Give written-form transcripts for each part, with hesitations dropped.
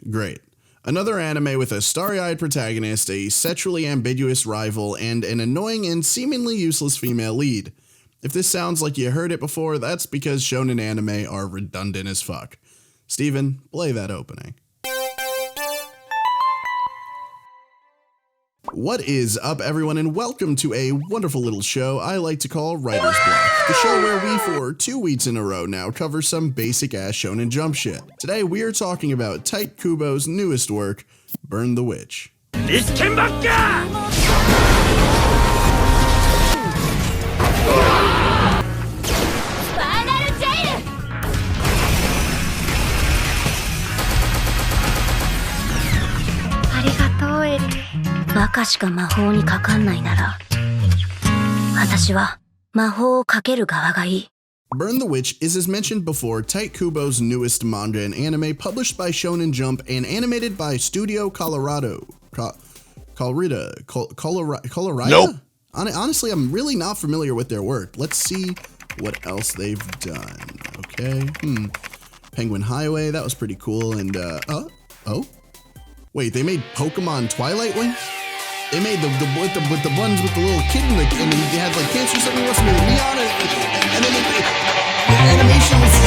Great. Another anime with a starry-eyed protagonist, a sexually ambiguous rival, and an annoying and seemingly useless female lead. If this sounds like you heard it before, that's because shonen anime are redundant as fuck. Steven, play that opening. What is up, everyone, and welcome to a wonderful little show I like to call Writer's Block, the show where we, for 2 weeks in a row now, cover some basic-ass shonen jump shit. Today, we are talking about Tite Kubo's newest work, Burn the Witch. Burn the Witch is, as mentioned before, Tite Kubo's newest manga and anime published by Shonen Jump and animated by Studio Colorado. Colorado? Nope. Honestly, I'm really not familiar with their work. Let's see what else they've done. Okay. Penguin Highway, that was pretty cool. And, oh? Wait, they made Pokemon Twilight Wing? They made the ones with the little kid and they had like cancer or something. Must have made Leon and then the animation was so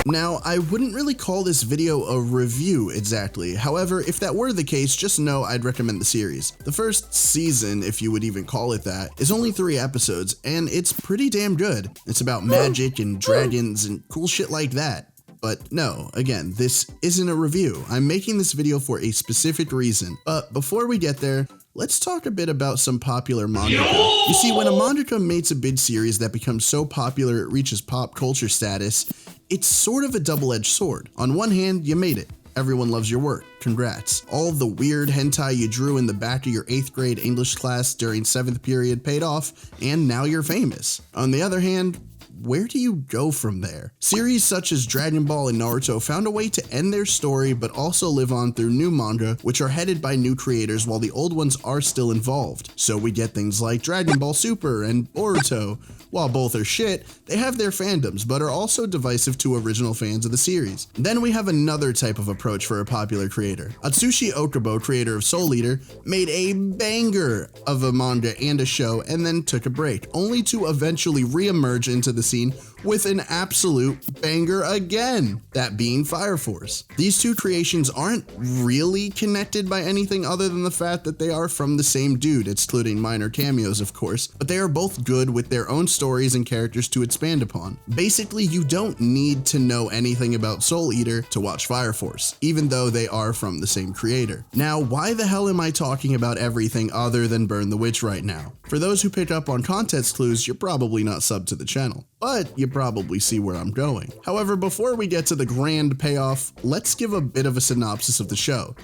Now, I wouldn't really call this video a review exactly. However, if that were the case, just know I'd recommend the series. The first season, if you would even call it that, is only 3 episodes, and it's pretty damn good. It's about magic and dragons and cool shit like that. But no, again, this isn't a review. I'm making this video for a specific reason. But before we get there, let's talk a bit about some popular mangaka. You see, when a mangaka makes a big series that becomes so popular it reaches pop culture status, it's sort of a double-edged sword. On one hand, you made it. Everyone loves your work. Congrats. All the weird hentai you drew in the back of your 8th grade English class during 7th period paid off, and now you're famous. On the other hand, where do you go from there? Series such as Dragon Ball and Naruto found a way to end their story but also live on through new manga which are headed by new creators while the old ones are still involved. So we get things like Dragon Ball Super and Boruto. While both are shit, they have their fandoms but are also divisive to original fans of the series. Then we have another type of approach for a popular creator. Atsushi Okubo, creator of Soul Eater, made a banger of a manga and a show and then took a break, only to eventually re-emerge into the scene with an absolute banger again, that being Fire Force. These two creations aren't really connected by anything other than the fact that they are from the same dude, excluding minor cameos of course, but they are both good with their own stories and characters to expand upon. Basically, you don't need to know anything about Soul Eater to watch Fire Force, even though they are from the same creator. Now, why the hell am I talking about everything other than Burn the Witch right now? For those who pick up on context clues, you're probably not subbed to the channel, but you probably see where I'm going. However, before we get to the grand payoff, let's give a bit of a synopsis of the show.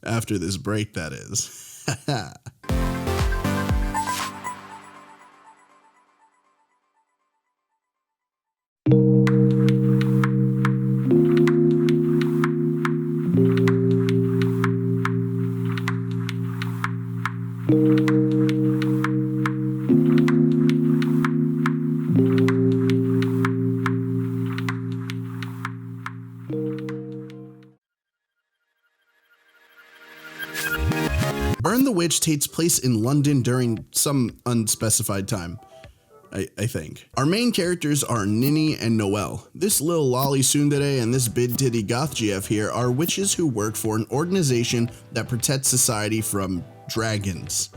After this break, that is. Burn the Witch takes place in London during some unspecified time, I think. Our main characters are Nini and Noelle. This little lolly tsundere and this big titty goth GF here are witches who work for an organization that protects society from dragons.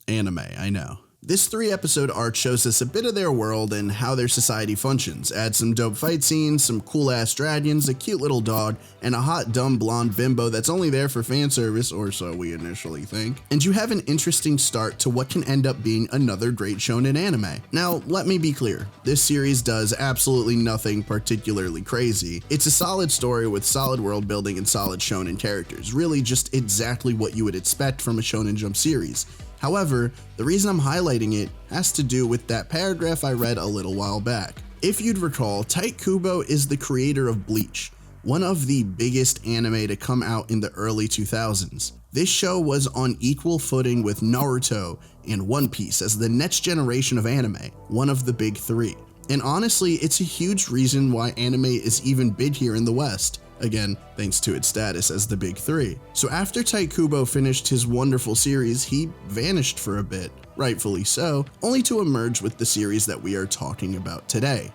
Anime, I know. This 3-episode arc shows us a bit of their world and how their society functions. Add some dope fight scenes, some cool-ass dragons, a cute little dog, and a hot, dumb, blonde bimbo that's only there for fan service, or so we initially think. And you have an interesting start to what can end up being another great shonen anime. Now, let me be clear. This series does absolutely nothing particularly crazy. It's a solid story with solid world building and solid shonen characters. Really just exactly what you would expect from a Shonen Jump series. However, the reason I'm highlighting it has to do with that paragraph I read a little while back. If you'd recall, Tite Kubo is the creator of Bleach, one of the biggest anime to come out in the early 2000s. This show was on equal footing with Naruto and One Piece as the next generation of anime, one of the big 3. And honestly, it's a huge reason why anime is even big here in the West. Again, thanks to its status as the big three. So after Tite Kubo finished his wonderful series, he vanished for a bit, rightfully so, only to emerge with the series that we are talking about today,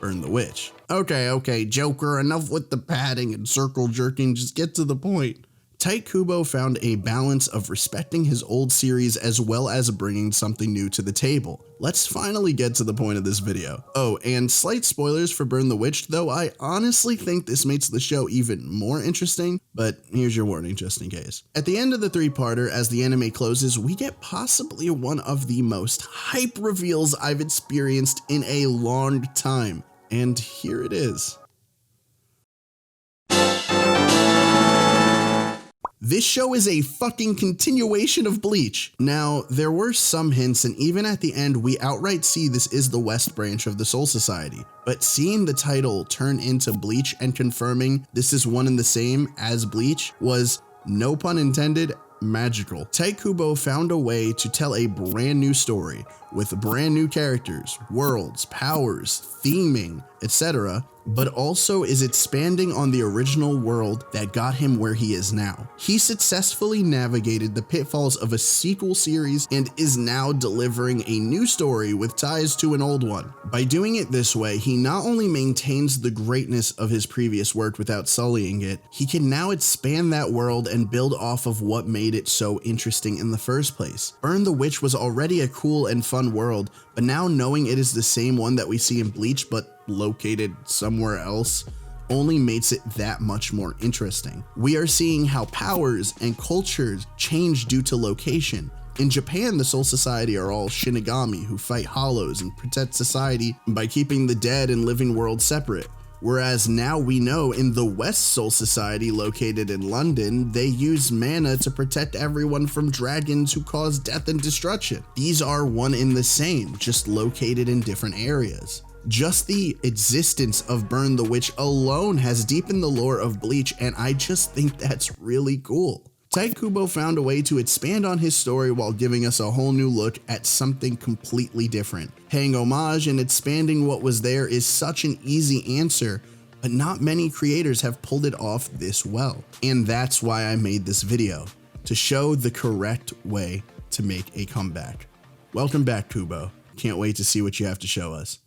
Burn the Witch. Okay, Joker, enough with the padding and circle jerking, just get to the point. Tite Kubo found a balance of respecting his old series as well as bringing something new to the table. Let's finally get to the point of this video. Oh, and slight spoilers for Burn the Witch, though I honestly think this makes the show even more interesting, but here's your warning just in case. At the end of the three-parter, as the anime closes, we get possibly one of the most hype reveals I've experienced in a long time, and here it is. This show is a fucking continuation of Bleach. Now, there were some hints, and even at the end, we outright see this is the West branch of the Soul Society. But seeing the title turn into Bleach and confirming this is one and the same as Bleach was, no pun intended, magical. Tite Kubo found a way to tell a brand new story with brand new characters, worlds, powers, theming, etc., but also is expanding on the original world that got him where he is now. He successfully navigated the pitfalls of a sequel series and is now delivering a new story with ties to an old one. By doing it this way, he not only maintains the greatness of his previous work without sullying it, he can now expand that world and build off of what made it so interesting in the first place. Burn the Witch was already a cool and fun world, but now knowing it is the same one that we see in Bleach but located somewhere else only makes it that much more interesting. We are seeing how powers and cultures change due to location. In Japan, the Soul Society are all Shinigami who fight hollows and protect society by keeping the dead and living worlds separate. Whereas now we know in the West Soul Society located in London, they use mana to protect everyone from dragons who cause death and destruction. These are one and the same, just located in different areas. Just the existence of Burn the Witch alone has deepened the lore of Bleach, and I just think that's really cool. Tite Kubo found a way to expand on his story while giving us a whole new look at something completely different. Paying homage and expanding what was there is such an easy answer, but not many creators have pulled it off this well. And that's why I made this video, to show the correct way to make a comeback. Welcome back, Kubo. Can't wait to see what you have to show us.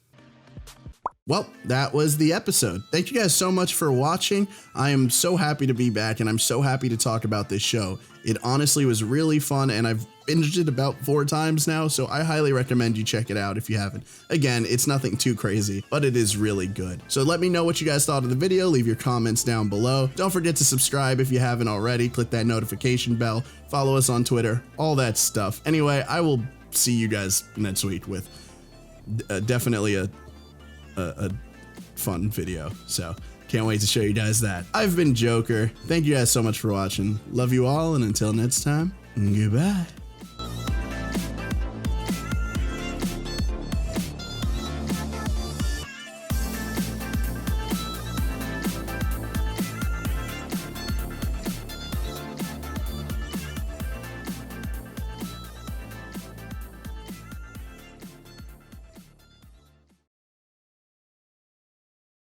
Well, that was the episode. Thank you guys so much for watching. I am so happy to be back, and I'm so happy to talk about this show. It honestly was really fun, and I've binged it about 4 times now, so I highly recommend you check it out if you haven't. Again, it's nothing too crazy, but it is really good. So let me know what you guys thought of the video. Leave your comments down below. Don't forget to subscribe if you haven't already. Click that notification bell. Follow us on Twitter, all that stuff. Anyway, I will see you guys next week with definitely a fun video, so can't wait to show you guys that. I've been Joker. Thank you guys so much for watching. Love you all, and until next time, goodbye.